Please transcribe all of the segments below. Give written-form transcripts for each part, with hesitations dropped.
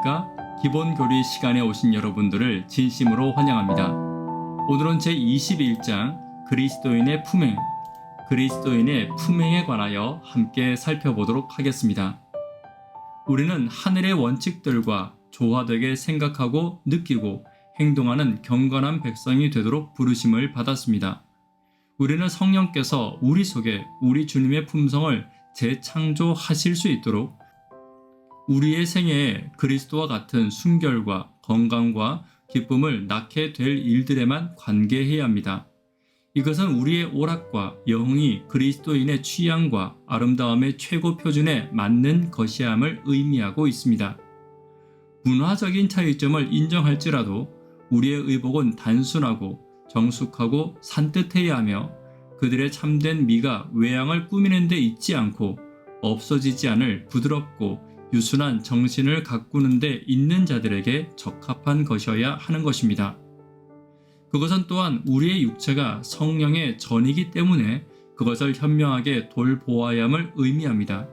안녕하십니까? 기본교리 시간에 오신 여러분들을 진심으로 환영합니다. 오늘은 제21장 그리스도인의 품행에 관하여 함께 살펴보도록 하겠습니다. 우리는 하늘의 원칙들과 조화되게 생각하고 느끼고 행동하는 경건한 백성이 되도록 부르심을 받았습니다. 우리는 성령께서 우리 속에 우리 주님의 품성을 재창조하실 수 있도록 우리의 생애에 그리스도와 같은 순결과 건강과 기쁨을 낳게 될 일들에만 관계해야 합니다. 이것은 우리의 오락과 여흥이 그리스도인의 취향과 아름다움의 최고 표준에 맞는 것이야 함을 의미하고 있습니다. 문화적인 차이점을 인정할지라도 우리의 의복은 단순하고 정숙하고 산뜻해야 하며 그들의 참된 미가 외양을 꾸미는 데 있지 않고 없어지지 않을 부드럽고 유순한 정신을 가꾸는 데 있는 자들에게 적합한 것이어야 하는 것입니다. 그것은 또한 우리의 육체가 성령의 전이기 때문에 그것을 현명하게 돌보아야 함을 의미합니다.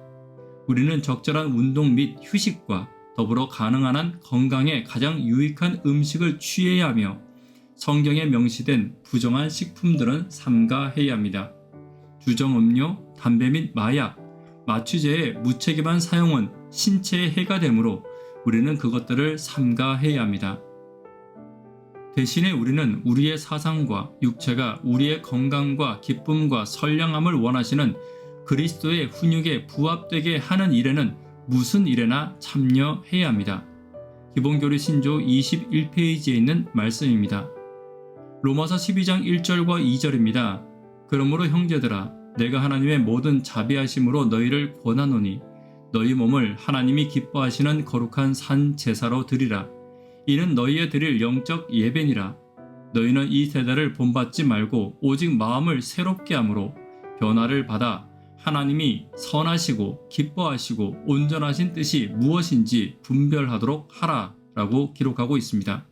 우리는 적절한 운동 및 휴식과 더불어 가능한 한 건강에 가장 유익한 음식을 취해야 하며 성경에 명시된 부정한 식품들은 삼가해야 합니다. 주정음료, 담배 및 마약, 마취제의 무책임한 사용은 신체에 해가 되므로 우리는 그것들을 삼가해야 합니다. 대신에 우리는 우리의 사상과 육체가 우리의 건강과 기쁨과 선량함을 원하시는 그리스도의 훈육에 부합되게 하는 일에는 무슨 일에나 참여해야 합니다. 기본교리 신조 21페이지에 있는 말씀입니다. 로마서 12장 1절과 2절입니다. 그러므로 형제들아 내가 하나님의 모든 자비하심으로 너희를 권하노니 너희 몸을 하나님이 기뻐하시는 거룩한 산 제사로 드리라. 이는 너희의 드릴 영적 예배니라. 너희는 이 세대를 본받지 말고 오직 마음을 새롭게 함으로 변화를 받아 하나님이 선하시고 기뻐하시고 온전하신 뜻이 무엇인지 분별하도록 하라 라고 기록하고 있습니다.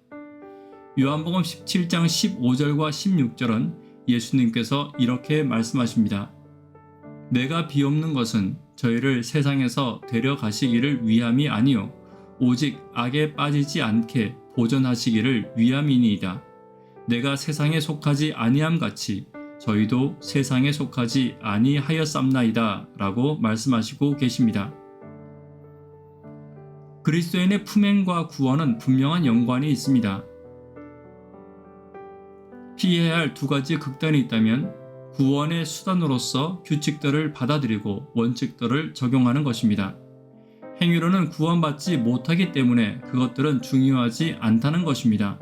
요한복음 17장 15절과 16절은 예수님께서 이렇게 말씀하십니다. 내가 비옵는 것은 저희를 세상에서 데려가시기를 위함이 아니요 오직 악에 빠지지 않게 보전하시기를 위함이니이다. 내가 세상에 속하지 아니함 같이 저희도 세상에 속하지 아니하였삼나이다 라고 말씀하시고 계십니다. 그리스도인의 품행과 구원은 분명한 연관이 있습니다. 피해야 할 두 가지 극단이 있다면 구원의 수단으로서 규칙들을 받아들이고 원칙들을 적용하는 것입니다. 행위로는 구원받지 못하기 때문에 그것들은 중요하지 않다는 것입니다.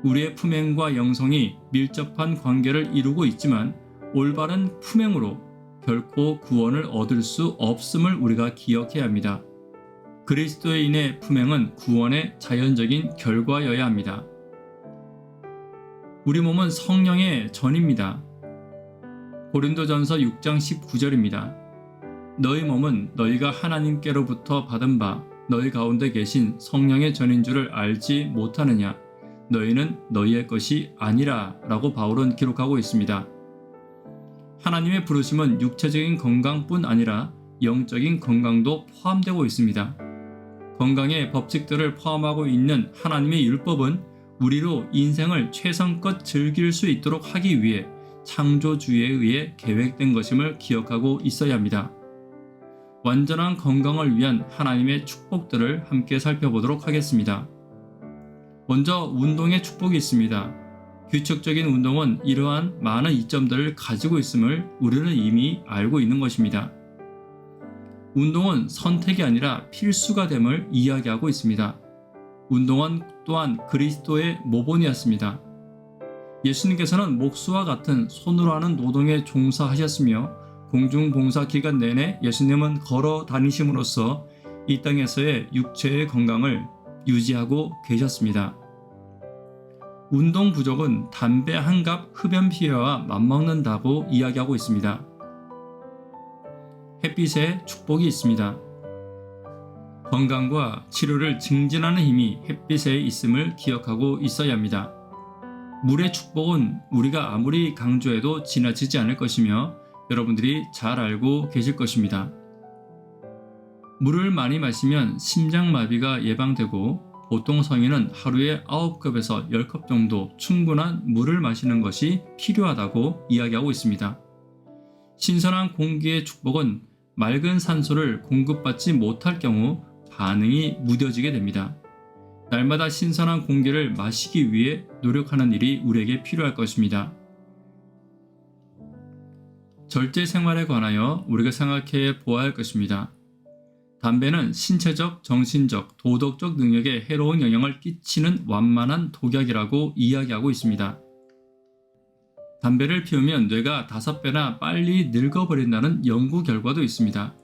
우리의 품행과 영성이 밀접한 관계를 이루고 있지만 올바른 품행으로 결코 구원을 얻을 수 없음을 우리가 기억해야 합니다. 그리스도인의 품행은 구원의 자연적인 결과여야 합니다. 우리 몸은 성령의 전입니다. 고린도전서 6장 19절입니다. 너희 몸은 너희가 하나님께로부터 받은 바 너희 가운데 계신 성령의 전인 줄을 알지 못하느냐? 너희는 너희의 것이 아니라 라고 바울은 기록하고 있습니다. 하나님의 부르심은 육체적인 건강뿐 아니라 영적인 건강도 포함되고 있습니다. 건강의 법칙들을 포함하고 있는 하나님의 율법은 우리로 인생을 최선껏 즐길 수 있도록 하기 위해 창조주에 의해 계획된 것임을 기억하고 있어야 합니다. 완전한 건강을 위한 하나님의 축복들을 함께 살펴보도록 하겠습니다. 먼저 운동의 축복이 있습니다. 규칙적인 운동은 이러한 많은 이점들을 가지고 있음을 우리는 이미 알고 있는 것입니다. 운동은 선택이 아니라 필수가 됨을 이야기하고 있습니다. 운동은 또한 그리스도의 모본이었습니다. 예수님께서는 목수와 같은 손으로 하는 노동에 종사하셨으며 공중봉사 기간 내내 예수님은 걸어 다니심으로써 이 땅에서의 육체의 건강을 유지하고 계셨습니다. 운동 부족은 담배 한 갑 흡연 피해와 맞먹는다고 이야기하고 있습니다. 햇빛에 축복이 있습니다. 건강과 치료를 증진하는 힘이 햇빛에 있음을 기억하고 있어야 합니다. 물의 축복은 우리가 아무리 강조해도 지나치지 않을 것이며 여러분들이 잘 알고 계실 것입니다. 물을 많이 마시면 심장마비가 예방되고 보통 성인은 하루에 9컵에서 10컵 정도 충분한 물을 마시는 것이 필요하다고 이야기하고 있습니다. 신선한 공기의 축복은 맑은 산소를 공급받지 못할 경우 반응이 무뎌지게 됩니다. 날마다 신선한 공기를 마시기 위해 노력하는 일이 우리에게 필요할 것입니다. 절제 생활에 관하여 우리가 생각해 보아야 할 것입니다. 담배는 신체적, 정신적, 도덕적 능력에 해로운 영향을 끼치는 완만한 독약이라고 이야기하고 있습니다. 담배를 피우면 뇌가 5배나 빨리 늙어버린다는 연구 결과도 있습니다.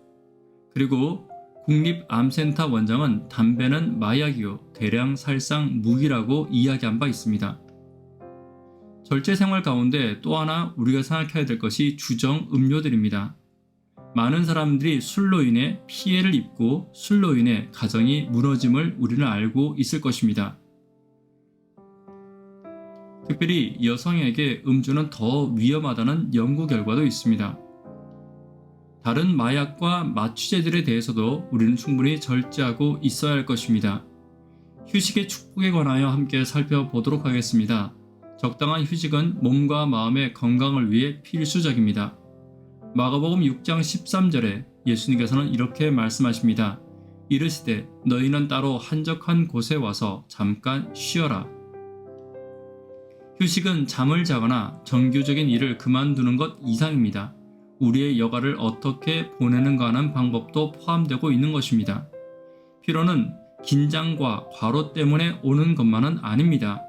그리고 국립암센터 원장은 담배는 마약이요 대량 살상 무기라고 이야기한 바 있습니다. 절제 생활 가운데 또 하나 우리가 생각해야 될 것이 주정 음료들입니다. 많은 사람들이 술로 인해 피해를 입고 술로 인해 가정이 무너짐을 우리는 알고 있을 것입니다. 특별히 여성에게 음주는 더 위험하다는 연구 결과도 있습니다. 다른 마약과 마취제들에 대해서도 우리는 충분히 절제하고 있어야 할 것입니다. 휴식의 축복에 관하여 함께 살펴보도록 하겠습니다. 적당한 휴식은 몸과 마음의 건강을 위해 필수적입니다. 마가복음 6장 13절에 예수님께서는 이렇게 말씀하십니다. 이르시되 너희는 따로 한적한 곳에 와서 잠깐 쉬어라. 휴식은 잠을 자거나 정규적인 일을 그만두는 것 이상입니다. 우리의 여가를 어떻게 보내는가 하는 방법도 포함되고 있는 것입니다. 피로는 긴장과 과로 때문에 오는 것만은 아닙니다.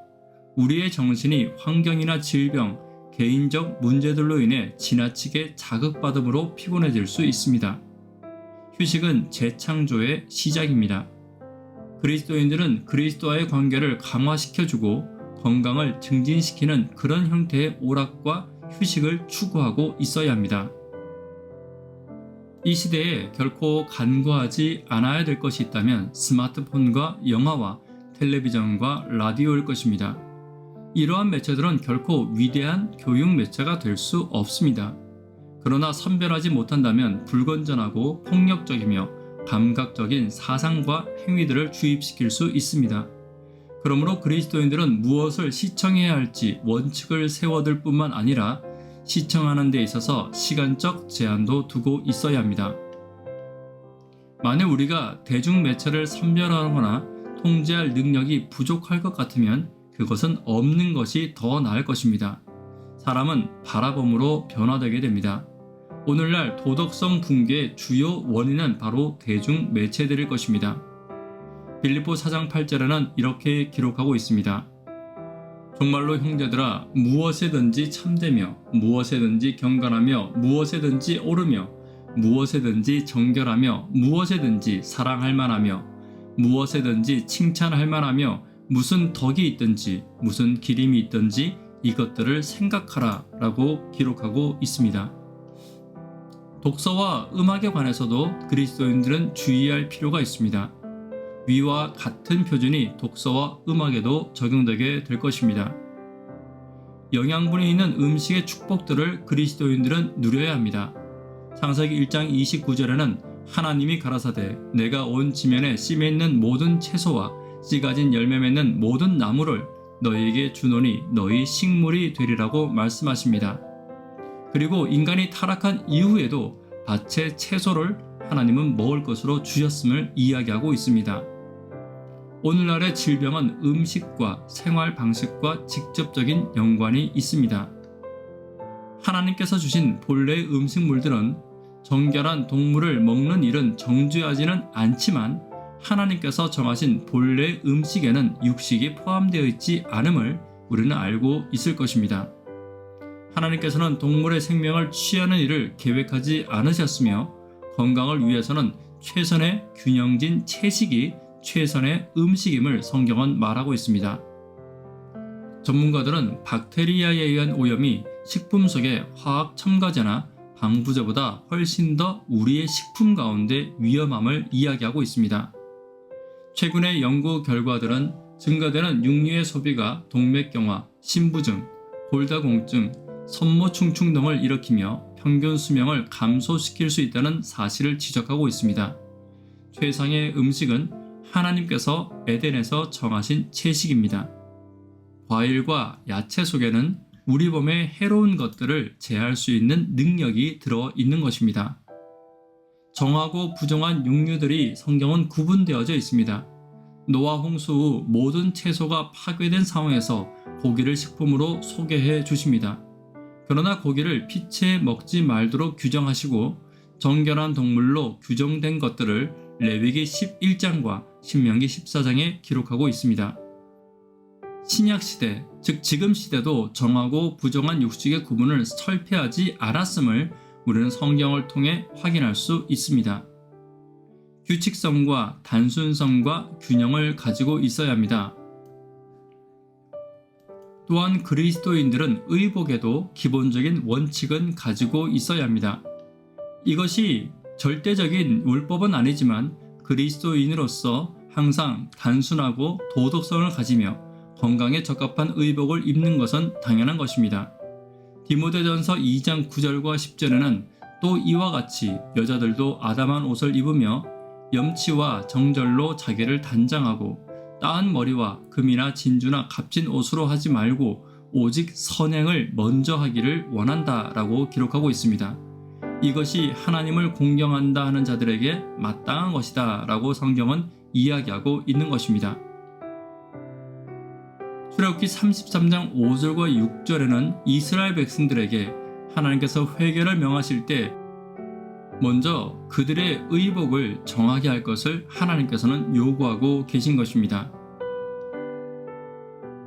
우리의 정신이 환경이나 질병, 개인적 문제들로 인해 지나치게 자극받음으로 피곤해질 수 있습니다. 휴식은 재창조의 시작입니다. 그리스도인들은 그리스도와의 관계를 강화시켜주고 건강을 증진시키는 그런 형태의 오락과 휴식을 추구하고 있어야 합니다. 이 시대에 결코 간과하지 않아야 될 것이 있다면 스마트폰과 영화와 텔레비전과 라디오일 것입니다. 이러한 매체들은 결코 위대한 교육 매체가 될 수 없습니다. 그러나 선별하지 못한다면 불건전하고 폭력적이며 감각적인 사상과 행위들을 주입시킬 수 있습니다. 그러므로 그리스도인들은 무엇을 시청해야 할지 원칙을 세워둘 뿐만 아니라 시청하는 데 있어서 시간적 제한도 두고 있어야 합니다. 만일 우리가 대중매체를 선별하거나 통제할 능력이 부족할 것 같으면 그것은 없는 것이 더 나을 것입니다. 사람은 바라봄으로 변화되게 됩니다. 오늘날 도덕성 붕괴의 주요 원인은 바로 대중매체들일 것입니다. 빌립보 4장 8절에는 이렇게 기록하고 있습니다. 정말로 형제들아 무엇에든지 참되며 무엇에든지 경건하며 무엇에든지 옳으며 무엇에든지 정결하며 무엇에든지 사랑할 만하며 무엇에든지 칭찬할 만하며 무슨 덕이 있든지 무슨 기림이 있든지 이것들을 생각하라 라고 기록하고 있습니다. 독서와 음악에 관해서도 그리스도인들은 주의할 필요가 있습니다. 위와 같은 표준이 독서와 음악에도 적용되게 될 것입니다. 영양분이 있는 음식의 축복들을 그리스도인들은 누려야 합니다. 창세기 1장 29절에는 하나님이 가라사대 내가 온 지면에 씨에 있는 모든 채소와 씨 가진 열매 맺는 모든 나무를 너희에게 주노니 너희 식물이 되리라고 말씀하십니다. 그리고 인간이 타락한 이후에도 밭의 채소를 하나님은 먹을 것으로 주셨음을 이야기하고 있습니다. 오늘날의 질병은 음식과 생활 방식과 직접적인 연관이 있습니다. 하나님께서 주신 본래의 음식물들은 정결한 동물을 먹는 일은 정죄하지는 않지만 하나님께서 정하신 본래 음식에는 육식이 포함되어 있지 않음을 우리는 알고 있을 것입니다. 하나님께서는 동물의 생명을 취하는 일을 계획하지 않으셨으며 건강을 위해서는 최선의 균형진 채식이 최선의 음식임을 성경은 말하고 있습니다. 전문가들은 박테리아에 의한 오염이 식품 속의 화학 첨가제나 방부제보다 훨씬 더 우리의 식품 가운데 위험함을 이야기하고 있습니다. 최근의 연구 결과들은 증가되는 육류의 소비가 동맥경화, 심부증, 골다공증, 선모충충 등을 일으키며 평균 수명을 감소시킬 수 있다는 사실을 지적하고 있습니다. 최상의 음식은 하나님께서 에덴에서 정하신 채식입니다. 과일과 야채 속에는 우리 몸에 해로운 것들을 제할 수 있는 능력이 들어 있는 것입니다. 정하고 부정한 육류들이 성경은 구분되어져 있습니다. 노아 홍수 후 모든 채소가 파괴된 상황에서 고기를 식품으로 소개해 주십니다. 그러나 고기를 피채 먹지 말도록 규정하시고 정결한 동물로 규정된 것들을 레위기 11장과 신명기 14장에 기록하고 있습니다. 신약시대, 즉 지금 시대도 정하고 부정한 육식의 구분을 철폐하지 않았음을 우리는 성경을 통해 확인할 수 있습니다. 규칙성과 단순성과 균형을 가지고 있어야 합니다. 또한 그리스도인들은 의복에도 기본적인 원칙은 가지고 있어야 합니다. 이것이 절대적인 율법은 아니지만 그리스도인으로서 항상 단순하고 도덕성을 가지며 건강에 적합한 의복을 입는 것은 당연한 것입니다. 디모데전서 2장 9절과 10절에는 또 이와 같이 여자들도 아담한 옷을 입으며 염치와 정절로 자기를 단장하고 따은 머리와 금이나 진주나 값진 옷으로 하지 말고 오직 선행을 먼저 하기를 원한다 라고 기록하고 있습니다. 이것이 하나님을 공경한다 하는 자들에게 마땅한 것이다 라고 성경은 이야기하고 있는 것입니다. 출애굽기 33장 5절과 6절에는 이스라엘 백성들에게 하나님께서 회개를 명하실 때 먼저 그들의 의복을 정하게 할 것을 하나님께서는 요구하고 계신 것입니다.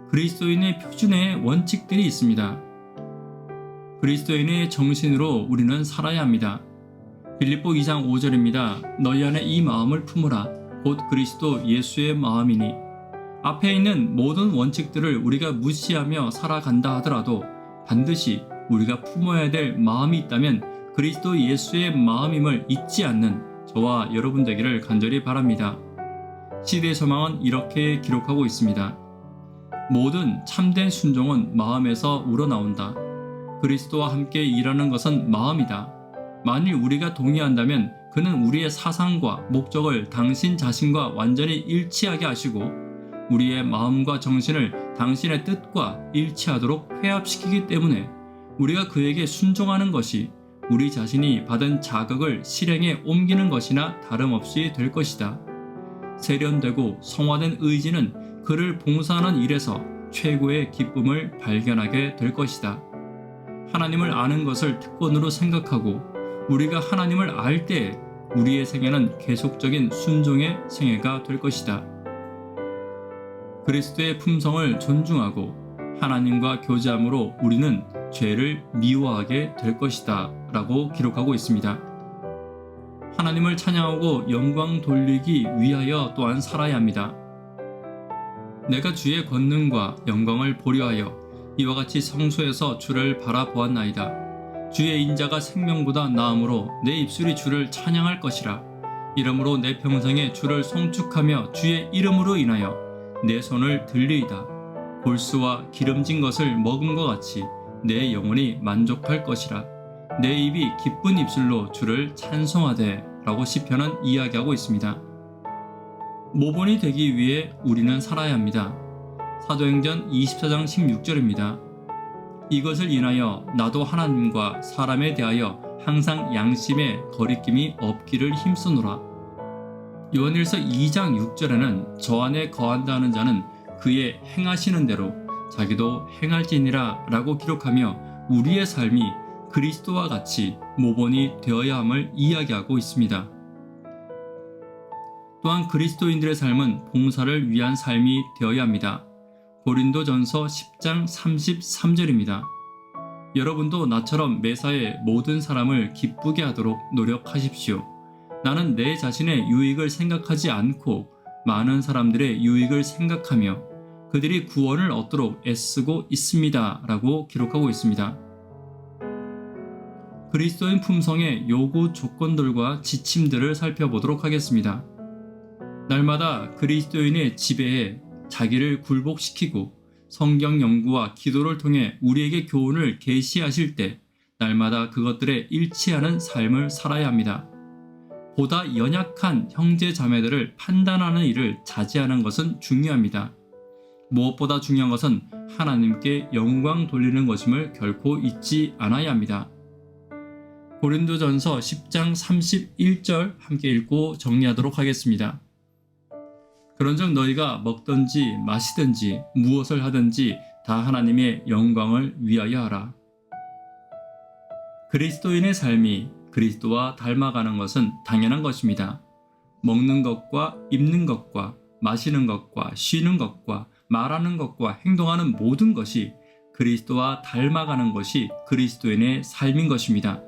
그리스도인의 표준의 원칙들이 있습니다. 그리스도인의 정신으로 우리는 살아야 합니다. 빌립보 2장 5절입니다. 너희 안에 이 마음을 품으라. 곧 그리스도 예수의 마음이니. 앞에 있는 모든 원칙들을 우리가 무시하며 살아간다 하더라도 반드시 우리가 품어야 될 마음이 있다면 그리스도 예수의 마음임을 잊지 않는 저와 여러분 되기를 간절히 바랍니다. 시대의 소망은 이렇게 기록하고 있습니다. 모든 참된 순종은 마음에서 우러나온다. 그리스도와 함께 일하는 것은 마음이다. 만일 우리가 동의한다면 그는 우리의 사상과 목적을 당신 자신과 완전히 일치하게 하시고 우리의 마음과 정신을 당신의 뜻과 일치하도록 회합시키기 때문에 우리가 그에게 순종하는 것이 우리 자신이 받은 자극을 실행에 옮기는 것이나 다름없이 될 것이다. 세련되고 성화된 의지는 그를 봉사하는 일에서 최고의 기쁨을 발견하게 될 것이다. 하나님을 아는 것을 특권으로 생각하고 우리가 하나님을 알 때 우리의 생애는 계속적인 순종의 생애가 될 것이다. 그리스도의 품성을 존중하고 하나님과 교제함으로 우리는 죄를 미워하게 될 것이다 라고 기록하고 있습니다. 하나님을 찬양하고 영광 돌리기 위하여 또한 살아야 합니다. 내가 주의 권능과 영광을 보려 하여 이와 같이 성소에서 주를 바라보았나이다. 주의 인자가 생명보다 나음으로 내 입술이 주를 찬양할 것이라. 이러므로 내 평생에 주를 송축하며 주의 이름으로 인하여 내 손을 들리이다. 골수와 기름진 것을 먹음과 같이 내 영혼이 만족할 것이라. 내 입이 기쁜 입술로 주를 찬송하되 라고 시편은 이야기하고 있습니다. 모본이 되기 위해 우리는 살아야 합니다. 사도행전 24장 16절입니다. 이것을 인하여 나도 하나님과 사람에 대하여 항상 양심의 거리낌이 없기를 힘쓰노라. 요한일서 2장 6절에는 저 안에 거한다 하는 자는 그의 행하시는 대로 자기도 행할지니라 라고 기록하며 우리의 삶이 그리스도와 같이 모본이 되어야 함을 이야기하고 있습니다. 또한 그리스도인들의 삶은 봉사를 위한 삶이 되어야 합니다. 고린도전서 10장 33절입니다. 여러분도 나처럼 매사에 모든 사람을 기쁘게 하도록 노력하십시오. 나는 내 자신의 유익을 생각하지 않고 많은 사람들의 유익을 생각하며 그들이 구원을 얻도록 애쓰고 있습니다. 라고 기록하고 있습니다. 그리스도인 품성의 요구 조건들과 지침들을 살펴보도록 하겠습니다. 날마다 그리스도인의 지배에 자기를 굴복시키고 성경 연구와 기도를 통해 우리에게 교훈을 계시하실 때 날마다 그것들에 일치하는 삶을 살아야 합니다. 보다 연약한 형제 자매들을 판단하는 일을 자제하는 것은 중요합니다. 무엇보다 중요한 것은 하나님께 영광 돌리는 것임을 결코 잊지 않아야 합니다. 고린도전서 10장 31절 함께 읽고 정리하도록 하겠습니다. 그런즉 너희가 먹든지 마시든지 무엇을 하든지 다 하나님의 영광을 위하여 하라. 그리스도인의 삶이 그리스도와 닮아가는 것은 당연한 것입니다. 먹는 것과 입는 것과 마시는 것과 쉬는 것과 말하는 것과 행동하는 모든 것이 그리스도와 닮아가는 것이 그리스도인의 삶인 것입니다.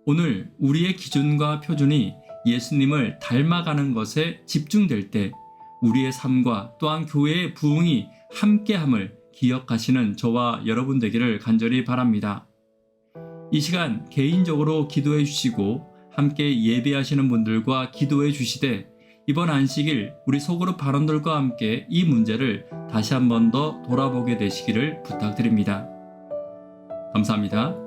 오늘 우리의 기준과 표준이 예수님을 닮아가는 것에 집중될 때 우리의 삶과 또한 교회의 부흥이 함께함을 기억하시는 저와 여러분 되기를 간절히 바랍니다. 이 시간 개인적으로 기도해 주시고 함께 예배하시는 분들과 기도해 주시되 이번 안식일 우리 소그룹 발언들과 함께 이 문제를 다시 한 번 더 돌아보게 되시기를 부탁드립니다. 감사합니다.